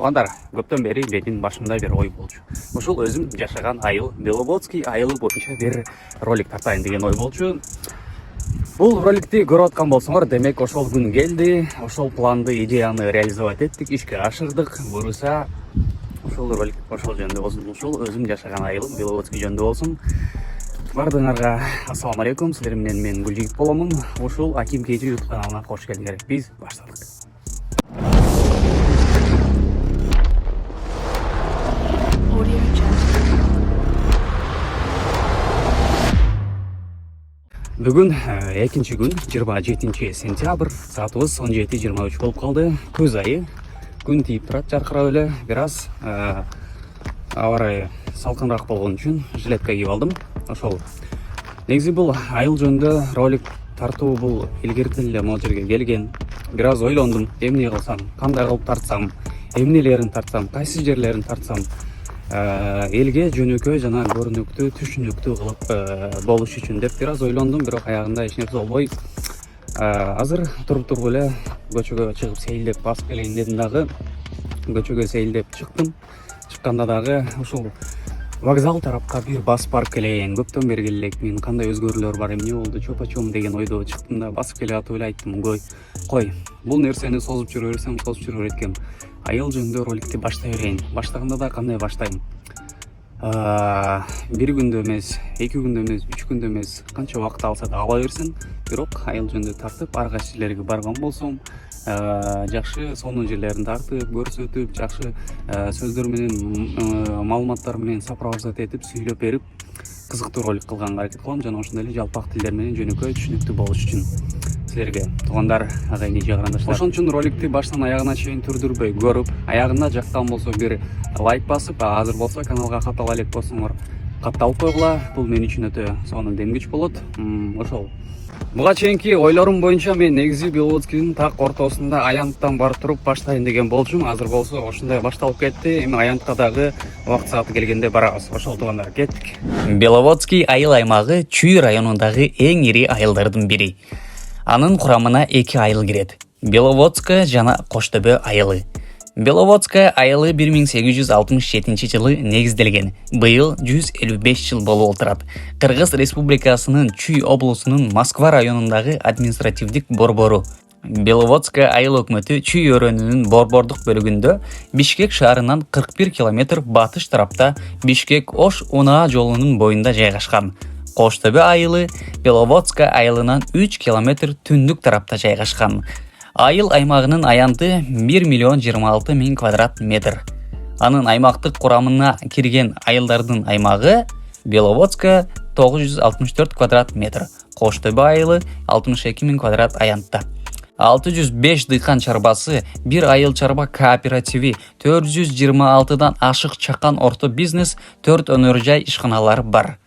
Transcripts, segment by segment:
Туугандар, көптөн бери менин башымда бир ой болчу. Ушул өзүм жашаган айыл, Беловодский айылы боюнча бир ролик тартайын деген ой болчу. Бул роликти көрүп аткан болсоңор, демек ошол күн келди, ошол планды, идеяны реализовать эттик, ишке ашырдык. Буюрса, ошол ролик ошол жөнүндө болсун, ушул өзүм жашаган айылым Беловодский жөнүндө болсун. Бардыңарга ассаламу алейкум, силер менен мен Гүлжигит боломун. Ушул Аким Кейти YouTube каналына кош келиңер. Биз баштадык. Бүгүн экинчи күн, 27 сентябрь, саатыбыз 17:23 болуп калды. Күз айы, күн тийип турат, жаркырап эле. Бир аз аба ырайы салкыныраак болгон үчүн жилетка кийип алдым. Ошол. Негизи бул айыл жөнүндө ролик тартуу бул илгертен эле могу жерге келген. Бир аз ойлондум, эмне кылсам, кандай кылып тартсам, эмнелерин тартсам, кайсы жерлерин тартсам элге жөнөкөй жана көрүнүктүү, түшүнүктүү кылып болуш үчүн деп бир аз ойлондум, бирок аягында эч нерсе болбой азыр туруп эле көчөгө чыгып сейилдеп басып келейин дедим дагы. Көчөгө сейилдеп чыктым. Чыкканда дагы ушул вокзал тарапка бир басып барып келейин. Көптөн бери келе элекмин, кандай өзгөрүүлөр бар, эмне болду, чопочом деген ойдо чыктым да басып келе атып эле айттым, кой, бул нерсени созуп жүрө берет экен. Айыл жөнүндө роликти баштай берейин. Баштаганда да кандай баштайм? Бир күндө эмес, 2 күндө эмес, 3 күндө эмес, канча убакыт алса да ала берсин. Бирок айыл жөнүндө тартып, ар кайсы жерлерге барган болсом, жакшы сонун жерлерин тартып, көрсөтүп, жакшы сөздөр менен, маалыматтар менен сопровождать этип, сүйлөп берип, кызыктуу ролик кылганга аракет кылам жана ошондой эле жалпак тилдер менен жөнөкөй түшүнүктүү болуш үчүн силерге, туугандар, агайын эже карандаштар. Ошон үчүн роликти баштан аягына чейин түрдүрбөй көрүп, аягында жактан болсо бир лайк басып, азыр болсо каналга каттала элек болсоңор катталып койгула. Бул мен үчүн өтө сонун демгич болот. Ошол. Буга чейинки ойлорум боюнча мен негизи Беловодскийдин так ортосунда аянттан барып туруп баштайын деген болчумун. Азыр болсо ошондой башталып кетти. Эми аянтка дагы убакыт сааты келгенде барабыз. Ошол туугандар, кеттик. Беловодский айыл аймагы Чүй районундагы эң ири айылдардын бири. Анын курамына 2 айыл кирет. Беловодская жана Коштөбө айылы. Беловодская айылы 1867 жылы негизделген. Быйыл 155 жыл болуп отурат. Кыргыз Республикасынын Чүй облусунун Москва районундагы административдик борбору. Беловодская айыл өкмөтү Чүй өрөөнүнүн борбордук бөлүгүндө Бишкек шаарынан 41 км батыш тарапта Бишкек-Ош-Унаа жолунун боюнда жайгашкан. Коштөбө айылы Беловодская айылынан 3 км түндүк тарапта жайгашкан. Айыл аймагынын аянты 1,26,000 квадрат метр. Анын аймактык курамына кирген айылдардын аймагы Беловодская 964 квадрат метр, Коштөбө айылы 62,000 квадрат аянтта. 605 дыйкан чарбасы, бир айыл чарба кооперативи, 426дан ашык чакан орто бизнес, 4 өнөр жай ишканалары бар.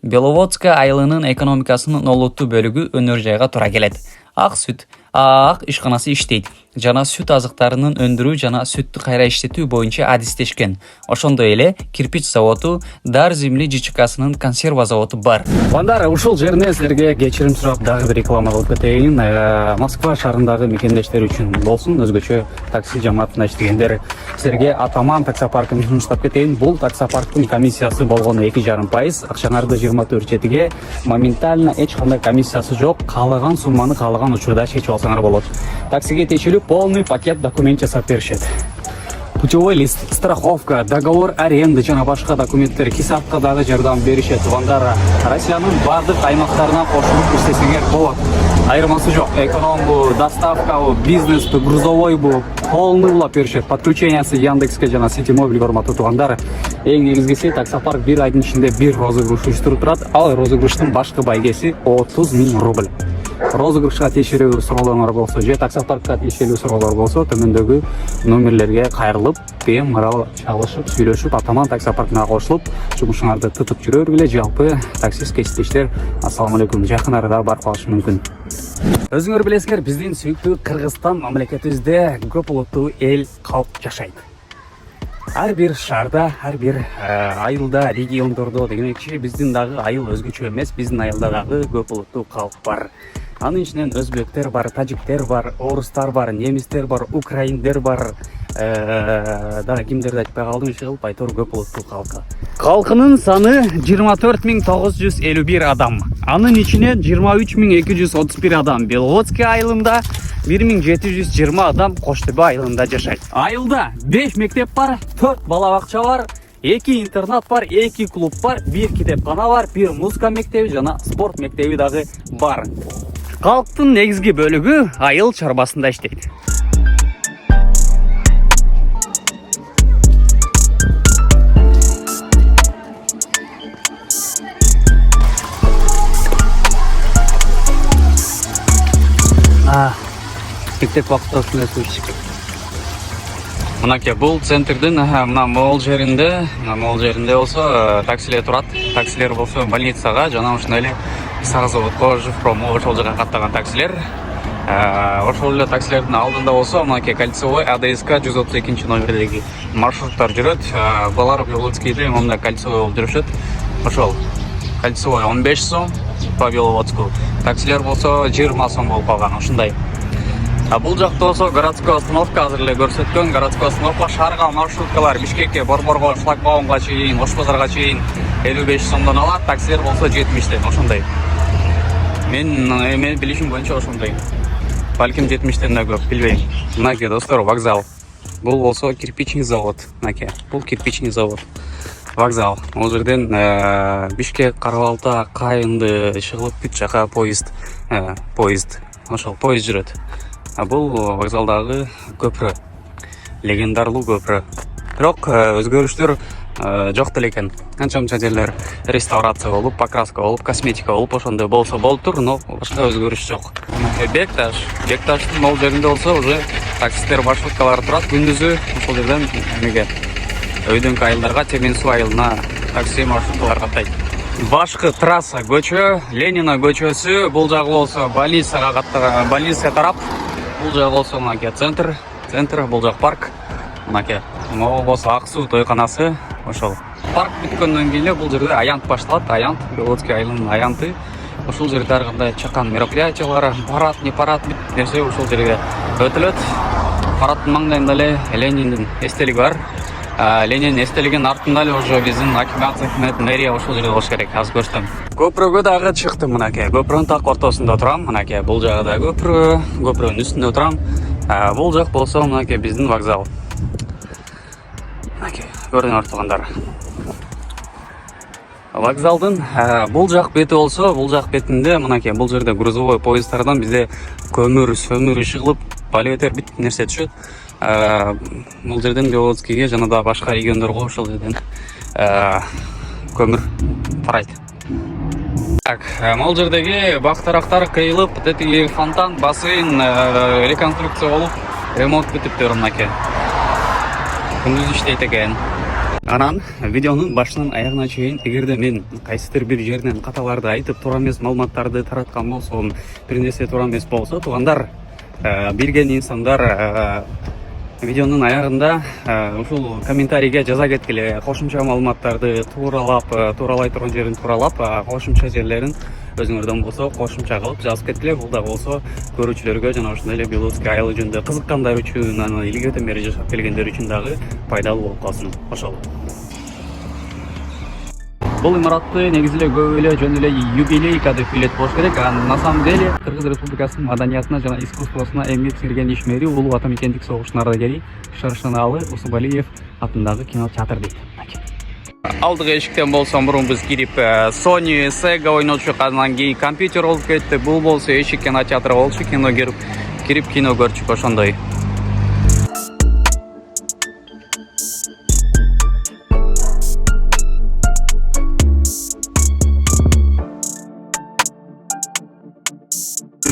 Беловодская айылынын экономикасынын олуттуу бөлүгү өнөр жайга туура келет. Ак сүт, ак ишканасы иштейт жана сүт азыктарынын өндүрүү жана сүттү кайра иштетүү боюнча адистешкен. Ошондой эле кирпич заводу, дар земли ЖЧКсынын консерва заводу бар. Туугандар, ушул жерине силерге кечирим сурап дагы бир реклама кылып кетейин. Москва шаарындагы мекендештер үчүн болсун, өзгөчө такси жамаатында иштегендер, силерге Атаман таксопаркын сунуштап кетейин. Бул таксопарктын комиссиясы болгону 2,5%, акчаңарды 24/7ге моментально эч кандай комиссиясы жок. Каалаган сумманы каалаган учурда чечип алсаңар болот. Таксиге тиешелүү полный пакет документ жасап беришет. Путевой лист, страховка, договор аренды жана башка документтер, хисапка дагы жардам беришет. Туугандар, Россиянын бардык аймактарына кошулуп иштесеңер болот. Айырмасы жок. Экономбу, доставкабы, бизнесбу, грузовойбу, полный улап беришет. Подключениясы Яндекске жана Ситимобилге урматтуу туугандар. Эң негизгиси таксопарк бир айдын ичинде бир розыгрыш уюштуруп турат. Ал розыгрыштын башкы байгеси 30 000 рубль. Розыгрышка тиешелүү суроолоруңар болсо же таксопаркка тиешелүү суроолор болсо төмөндөгү номерлерге кайрылып, бемарал чалышып, сүйлөшүп, Атаман таксопаркына кошулуп, жумушуңарды тытып жүрө бергиле. Жалпы таксист кесиптештер, ассаламу алейкум, жакын арада барып калышы мүмкүн. Өзүңөр билесиңер, биздин сүйүктүү Кыргызстан мамлекетибизде көп улуттуу эл калк жашайт. Ар бир шаарда, ар бир айылда, региондордо дегенчи биздин дагы айыл өзгөчө эмес, биздин айылда дагы көп улуттуу калк бар. Анын ичинен өзбектер бар, тажиктер бар, орустар бар, немистер бар, украиндер бар. Дагы кимдерди айтпай калдым, иши Байтор көп улуттуу калкы. Калкынын саны 24951 адам. Анын ичинен 23231 адам Беловодский айылында, 1720 адам Коштөбө айылында жашайт. Айылда 5 мектеп бар, 4 бала бакча бар, 2 интернат бар, 2 клуб бар, 1 китепкана бар, 1 музыка мектеби жана спорт мектеби дагы бар. Калктын негизги бөлүгү айыл чарбасында иштейт. Мектеп вакытта ушундай случай. Мынакей бул центрдин мына могул жеринде болсо таксилер турат. Таксилер болсо больницага жана ушундай эле Сагзаводко, Жифпромго ошол жака каттаган таксилер. Ошол эле таксилердин алдында болсо мынакей кольцевой АДСК 132 номердеги маршруттар жүрөт. Балар Беловодскийде монда кольцевой болуп жүрүшөт. Ошол кольцевой 15 сом по Беловодску. Таксилер болсо 20 сом болуп калган ушундай. Бул жакта болсо городской остановка азыр эле көрсөткөн. Городской остановка шаарга маршруткалар Бишкекке, Борборго, Шлагбаумга чейин, Ош базарга чейин 55 сомдон алат. Таксилер болсо 70тен ошондой. Мен билишим боюнча ошондой. Балким 70тен да көп, билбейм. Мынакей достор, вокзал. Бул болсо кирпичный завод. Мынакей, бул кирпичный завод. Вокзал. Ол жерден Бишкек, Кара-Балта, Кайынды чыгылып бүт жака поезд жүрөт. Бул вокзалдагы көпүрө. Легендарлуу көпүрө. Бирок өзгөрүштөр жок деле экен. Канча жерлер реставрация болуп, покраска болуп, косметика болуп, ошондой болсо болуптур, но башка өзгөрүш жок. Бекташтын могул жеринде болсо уже таксистер, маршруткалар турат. Күндүзү ошол жерден өйдөнкү айылдарга, Темин суу айылына такси маршруткалар каттайт. Башкы трасса көчө, Ленина көчөсү, бул жагы болсо больница тарап. Бул жагы болсо мынакей центр, бул жак парк. Мынакей, могу болсо Ак суу тойканасы, ошол. Парк бүткөндөн кийин бул жерде аянт башталат, аянт, Беловодский айылынын аянты. Ошол жерде ар кандай чакан мероприятиялар, парад, не парад, бүт нерсе ошол жерге өтүлөт. Парадтын маңдайында эле Лениндин эстелиги бар. Ленин эстелигинин артында эле уже биздин акимат, мэрия ошол жерде болуш керек. Азыр көрсөтөм. Көпүрөгө дагы чыктым мынакей. Көпүрөнүн так ортосунда турам. Мынакей бул жагда көпүрөнүн үстүндө турам. Бул жак болсо мынакей биздин вокзал. Мынакей көрүнүп тургандар. Вокзалдын бул жак бети болсо, бул жак бетинде мынакей бул жерде грузовой поезддардан бизде көмүр чыгылып, полиэтер бүт нерсе түшөт. Бул жерден Беловодскийге жана да башка региондорго ошол жерден көмүр тарайт. Могул жердеги бак-тарактар кыйылып, тетиги фонтан, бассейн реконструкция болуп, ремонт бүтүптүр мынакей. Күндүз иштейт экен. Анан видеонун башынан аягына чейин эгерде мен кайсыдыр бир жерден каталарды айтып туура эмес маалыматтарды тараткан болсом, бир нерсе туура эмес болсо, туугандар, билген инсандар видеонун аягында ушул комментарийге жаза кеткиле, кошумча маалыматтарды тууралай турган жерин тууралап, кошумча жерлерин өзүңөрдөн болсо кошумча кылып жазып кеткиле. Бул да болсо көрүүчүлөргө жана ошондой эле Беловодский айылы жөнүндө кызыккандар үчүн, аны илгертен бери жашап келгендер үчүн дагы пайдалуу болуп калсын. Ошол. Бул имаратты негизи эле көп эле жөн эле юбилейка деп билет болуш керек. На самом деле Кыргыз Республикасынын маданиятына жана искусствосуна эмгек сиңирген ишмери улуу ата мекендик согуштун ардагери Шаршынаалы Усубалиев атындагы кинотеатр дейт. Алдыгы эшиктен болсо мурун биз кирип Sony, Sega ойночук, андан кийин компьютер болуп кетти. Бул болсо эшик кинотеатр болчу, кино кирип кино көрчүк ошондой.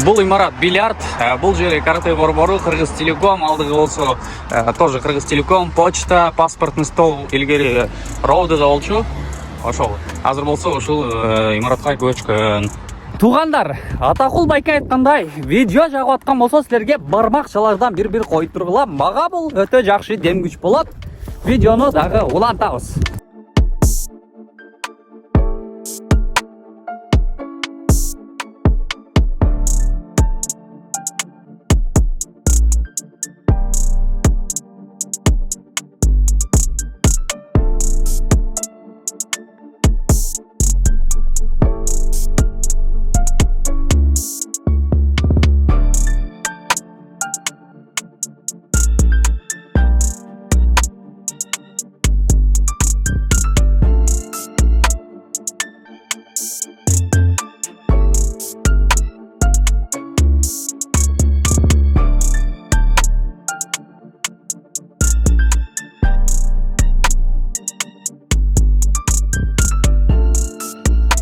Бул имарат бильярд, бул жери карате борбору, Кыргыз Телеком, алдыгы болсо тоже Кыргыз Телеком, почта, паспортный стол илгери роудыда болчу. Ошол. Азыр болсо ушул имаратка көчкөн. Туугандар, Атакул байке айткандай, видео жагып аткан болсо силерге бармакчалардан бир коюп тургула. Мага бул өтө жакшы дем күч болот. Видеону дагы улантабыз.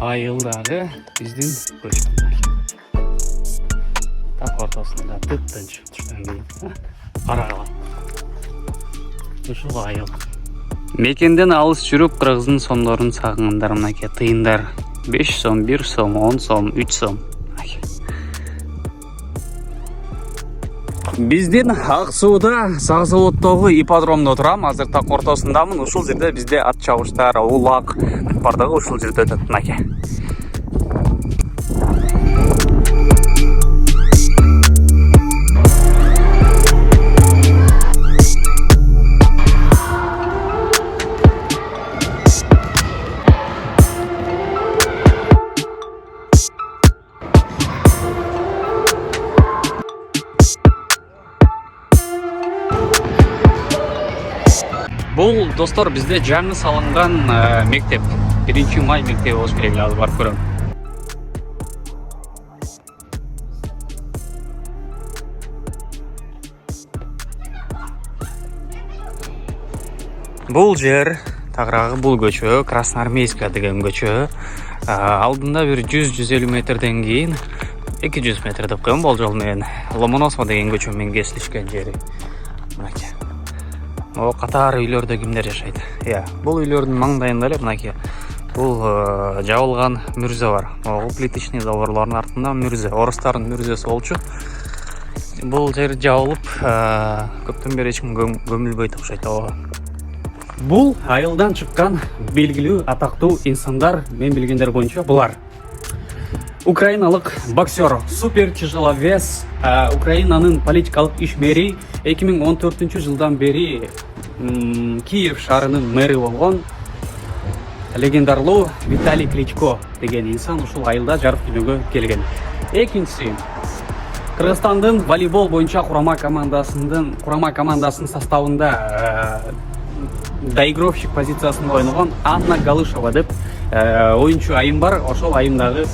айылдагы биздин көчкөн. Так ортосунда тып-тынч түштөн кийин караган. Ушул айыл. Мекенден алыс жүрүп кыргыздын сомдорун сагынгандар мынакей тыйындар 5 сом, 1 сом, 10 сом, 3 сом. Биздин Ак сууда сак заводдогу ипподромдо турам. Азыр так ортосундамын. Ушул жерде бизде ат чабыштар, улак бардыгы ушул жерде өтөт мынакей. Бул достор бизде жаңы салынган мектеп. 1 май мектеби болуш керек, азыр барып көрөм. Бул жер тагыраагы бул көчө, Красноармейская деген көчө. Алдында бир 100-150 метрден кийин 200 метр деп коем болжол менен Ломоносов деген көчө менен кесилишкен жери. Мынакей. О катар үйлөрдө кимдер жашайт? Бул үйлөрдүн маңдайында эле мынакей. Бул жабылган мүрзө бар. Плиточный заборлордун артында мүрзө, орустардын мүрзөсү болчу. Бул жер жабылып, көптөн бери эч ким көмүлбөйт окшойт. Бул айылдан чыккан белгилүү атактуу инсандар, мен билгендер боюнча булар. Украиналык боксер, супер тяжеловес, Украинанын политикалык ишмери, 2014 жылдан бери Киев шаарынын мэри болгон легендарлуу Виталий Кличко деген инсан ушул айылда жарык дүнөгө келген. Экинчиси, Кыргызстандын волейбол боюнча курама командасынын составында доигровщик позициясында ойногон Анна Галышева деп оюнчу айым бар. Ошол айымдагы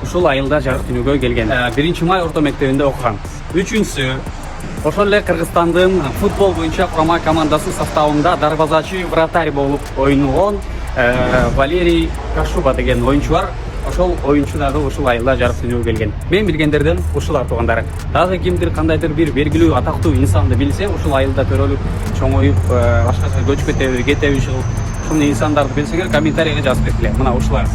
ушул айылда жарык дүнөгө келген. 1 май орто мектебинде окуган. Үчүнчүсү, ошол эле Кыргызстандын футбол боюнча курама командасынын составында дарбазачы, вратарь болуп ойногон Валерий Кашуба деген оюнчу бар. Ошол оюнчу дагы ушул айылда жарык дүнөгө келген. Мен билгендерден ушулар туугандар. Дагы кимдир кандайдыр бир белгилүү атактуу инсанды билсе, ушул айылда төрөлүп, чоңоюп, башкача көчүп кетеби, ушул инсандарды билсеңер комментарийге жазып бергиле. Мына ушулар.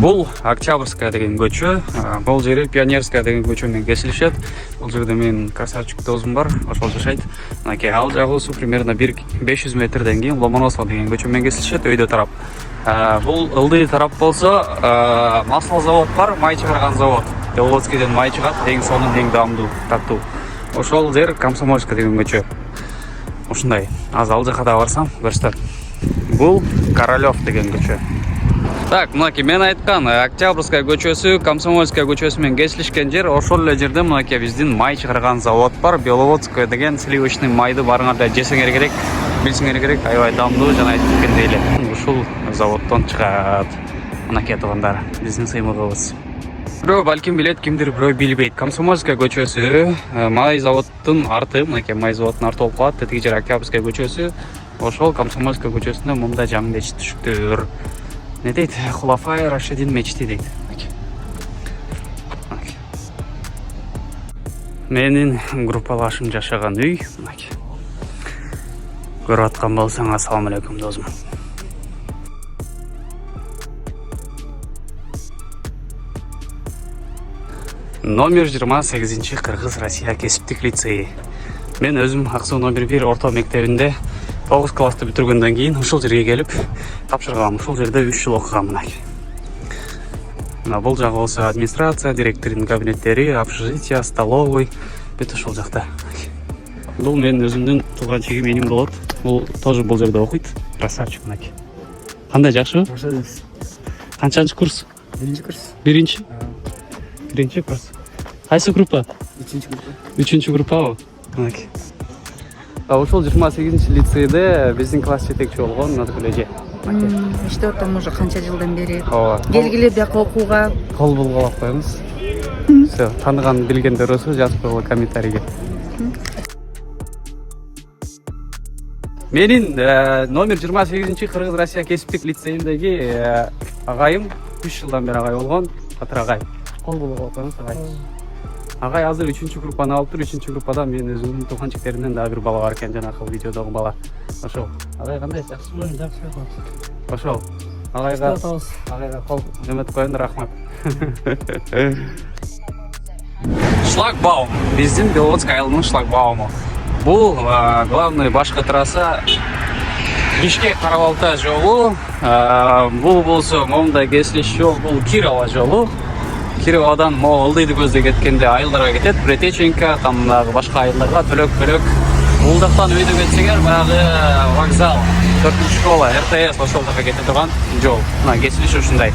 Бул Октябрьская деген көчө, бул жери Пионерская деген көчө менен кесилишет. Бул жерде менин красавчик досум бар, ошол жашайт. Мынакей ал жагыбызы примерно 500 метрден кийин Ломоносов деген көчө менен кесилишет, өйдө тарап. Бул ылдый тарап болсо, масло завод бар, май чыгарган завод. Беловодскийден май чыгат, эң сонун, эң даамдуу, таттуу. Ошол жер Комсомольская деген көчө. Ушундай. Азыр ал жака да барсам, көрсөтөм. Бул Королёв деген көчө. Так, мынакей мен айткан Октябрьская көчөсү, Комсомольская көчөсү менен кесилишкен жер. Ошол эле жерде мынакей биздин май чыгарган завод бар, Беловодская деген сливочный майды барыңарда жесеңер керек, билсеңер керек, аябай даамдуу жана айткендей эле. Ушул заводдон чыгат. Мынакей туугандар, биздин сыймыгыбыз. Бирөө балким билет, кимдир бирөө билбейт. Комсомольская көчөсү, май заводдун арты, мынакей май заводдун арты болуп калат. Тетиги жер Октябрьская көчөсү. Ошол Комсомольская көчөсүндө мындай жаңы мечит түшүктөр. Не дейт? Хулафай Рашидин мечити дейт. Менин группалашым жашаган үй. Көрүп аткан болсоң, ассаламу алейкум досум. Номер 28 Кыргыз-Россия кесиптик лицейи. Мен өзүм Ак суу номер 1 орто мектебинде 9 классты бүтүргөндөн кийин ушул жерге келип тапшыргам. Ушул жерде 3 жыл окугам мынакей. Бул жагы болсо администрация, директордун кабинеттери, общежитие, столовый, бүт ушул жакта. Бул менин өзүмдүн тууган чегим менин болот. Бул тоже бул жерде окуйт. Красавчик мынакей. Кандай жакшыбы? Жакшы. Канчанчы курс? 1-курс. 1-курс. Кайсы группа? 3-группа. 3-группабы? Мынакей. Ошол 28 лицейде биздин класс жетекчи болгон Назгүл эже. Иштеп атам уже канча жылдан бери. Келгиле бияка окууга. Кол булгалап коебуз. Всё, тааныган билгендер болсо жазып койгула комментарийге. Менин номер 28 Кыргыз Россия кесиптик лицейиндеги агайым 3 жылдан бери агай болгон. Батыр агай. Кол болуп калганбыз агай. Агай азыр 3-группаны алып тур. 3-группада мен өзүмдүн туканчектеримден дагы бир бала бар экен, жанакы видеодогу бала. Ошол. Агай кандай? Жакшымы? Жакшы. Ошол. Агайга кол жөмөтүп коюңдар, рахмат. Шлагбаум. Биздин Беловодск айылынын шлагбауму. Бул главный башкы трасса Бишкек Карабалта жолу. Бул болсо момундай кесилиш жол, бул Кирова жолу. Кировадан могу Ылдыйды көздөй кеткенде айылдарга кетет. Бретеченко, там башка айылдарга төлөк. Булдактан өйдө кетсеңер, баягы вокзал, 4-школа, РТС ошол жака кете турган жол. Мына кесилиш ушундай.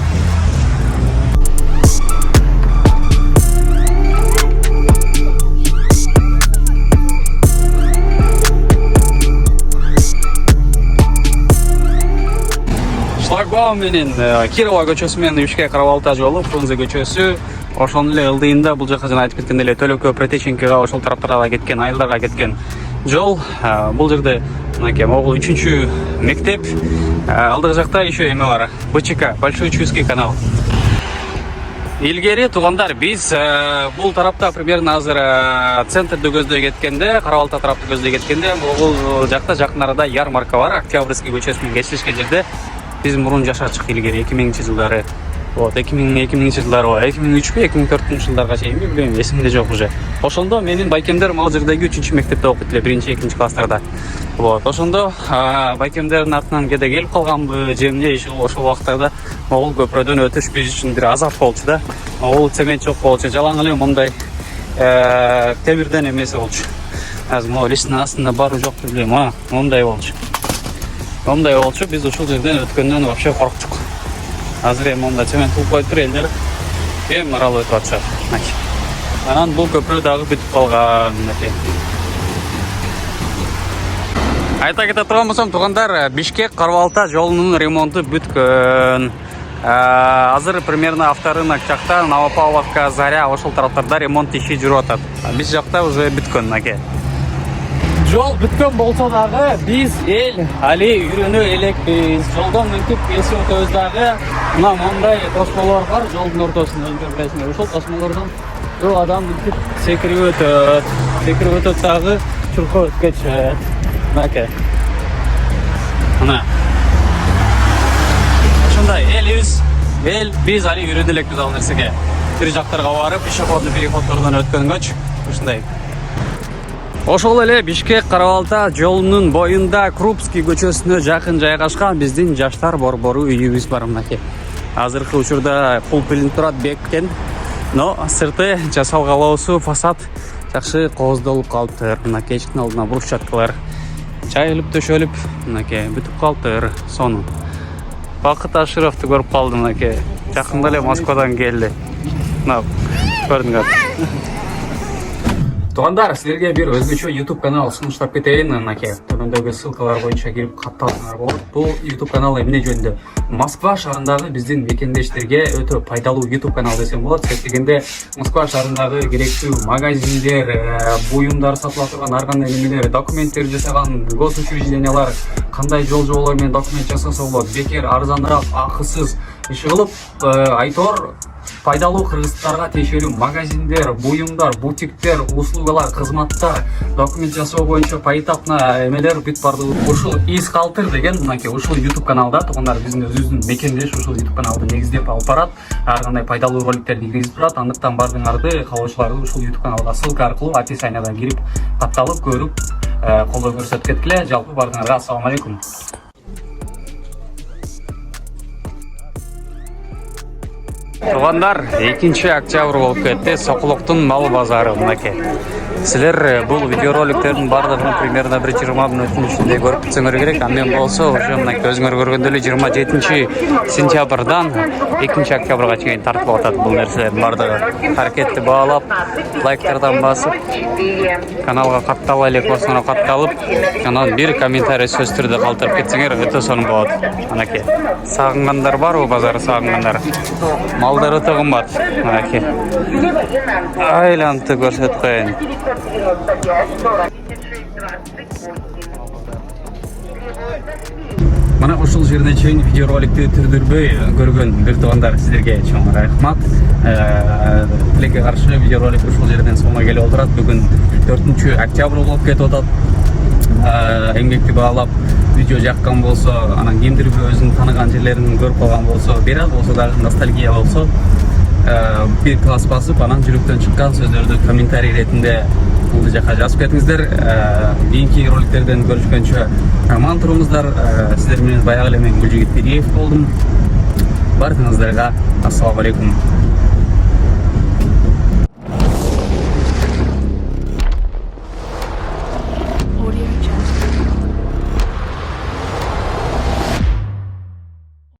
Шлагбаум менен Кирова көчөсү менен Бишкек Карабалта жолу, Фрунзе көчөсү, ошол эле Ылдыйында бул жака жана айтып кеткендей эле Төлөккө, Претеченкага, ошол тараптарга кеткен, айылдарга кеткен жол. Бул жерде мынакей могул 3-чү мектеп, алдыгы жакта еще эме бар, БЧК, Большой Чуйский канал. Илгери туугандар, биз бул тарапта примерно азыр центрди көздөй кеткенде, Карабалта тарапты көздөй кеткенде, бул жакта жакын арада ярмарка бар, Октябрьский көчөсү менен кесилишкен жерде. Биз мурун жашачык илгери 2000-жылдары. Вот 2000-жылдары, 2003-2004 жылдарга чейин билбейм, эсимде жок уже. Ошондо менин байкемдер могу жердеги 3-чү мектепте окуйт эле, 1-2 класстарда. Вот ошондо байкемдердин артынан кеде келип калганбы, же эмне ошол убактарда могул көпүрөдөн өтүш биз үчүн бир азап болчу да. Могул цемент жок болчу, жалаң эле мондай темирден эмеси болчу. Азыр могу листин астында бары жок билбейм, мондай болчу. Ондай болчу, биз ушул жерден өткөндөн вообще корктук. Азыр эми монда цемент кылып коюптур элдер. Эми арал өтүп атышат. Анан бул көпүрө дагы бүтүп калган. Айта кете турган болсом, туугандар, Бишкек Карабалта жолунун ремонту бүткөн. Азыр примерно авторынок жакта, Новопавловка, Заря ошол тараптарда ремонт иши жүрүп атат. Биз жакта уже бүткөн аке. Жол бүткөн болсо дагы биз эл али үйрөнө элекпиз. Жолдон мүнтүп кесип өтөбүз дагы. Мына мондай тосмолор бар жолдун ортосунда, билесиңер. Ошол тосмолордон бул адам бүтүп секирип өтөт дагы чуркоо өткөчөт. Мынакей. Мына. Ошондой эл биз али үйрөнө элекпиз ал нерсеге. Бир жактарга барып, пешеходный переходдордон өткөнгөч ушундай. Ошол эле Бишкек Карабалта жолунун боюнда Крупский көчөсүнө жакын жайгашкан биздин жаштар борбору үйүбүз бар мынакей. Азыркы учурда пулп илинип турат, беккен, но сырты жасалгалоосу фасад жакшы кооздолуп калыптыр. Мынакей эшиктин алдына брусчаткалар жайылып төшөлүп, мынакей бүтүп калыптыр. Сону Бакыт Ашыровду көрүп калдым мынакей. Жакында эле Москвадан келди. Мына көрдүңөр. Туугандар, силерге бир өзгөчө YouTube канал сунуштап кетейин. Мынакей төмөндөгү ссылкалар боюнча кирип катталсаңар болот. Бул YouTube канал эмне жөнүндө? Москва шаарындагы биздин мекендештерге өтө пайдалуу YouTube канал десем болот. Дегенде Москва шаарындагы керектүү магазиндер, буюмдар сатыла турган ар кандай немелер, документтер жасаган госучреждениялар кандай жол жоболор менен документ жасаса болот, бекер, арзаныраак, акысыз иш кылып айтор пайдалуу кыргыздарга тиешелүү магазиндер, буюмдар, бутиктер, услугалар, кызматтар, документ жасоо боюнча поэтапно эмелер бүт бардыгы ушул из калтыр деген мынакей ушул YouTube каналда туугандар биздин өзүбүздүн мекендеш ушул YouTube каналды негиздеп алып барат. Ар кандай пайдалуу роликтерди киргизип турат. Андыктан бардыгыңарды каалоочуларды ушул YouTube каналга ссылка аркылуу описаниядан кирип катталып көрүп колдоо көрсөтүп кеткиле. Жалпы бардыгыңарга ассалам алейкум. Туугандар, 2-октябрь болуп кетти. Сокулуктун мал базары мынакей. Силер бул видеороликтердин бардыгын примерно 1-20 мүнөттүн ичинде көрүп кетсеңер керек. Андан болсо уже мынакей өзүңөр көргөндөй эле 27-сентябрдан 2-октябрга чейин тартылып атат бул нерселердин бардыгы. Аракетти баалап, лайктардан басып, каналга каттала элек болсоңор катталып, анан бир комментарий сөз түрдө калтырып кетсеңер өтө сонун болот. Анакей. Сагынгандар барбы базар сагынгандар? Малдар өтө кымбат. Анакей. Айланты көрсөтүп коеюн. Мына ушул жеріне чейин видеороликти түрдүрбөй көргөн бир туугандар сиздерге чоң рахмат. Тилекке каршы видеоролик ушул жерден соңго келип отурат. Бүгүн 4 октябрь болуп кетип атат. Эмгекти баалап видео жаккан болсо, анан кимдир өзүнүн тааныган жерлерин көрүп калган болсо, бир аз болсо дагы ностальгия болсо, bir класс басып, анан жүрөктөн чыккан сөздөрдү комментарий ретинде бул жака жазып кетиңиздер. Кийинки роликтерден көрүшкөнчө аман туруңуздар. Сиздер менен баягы эле мен Гүлжигит Бириев болдум. Бардыгыңыздарга ассалам алейкум.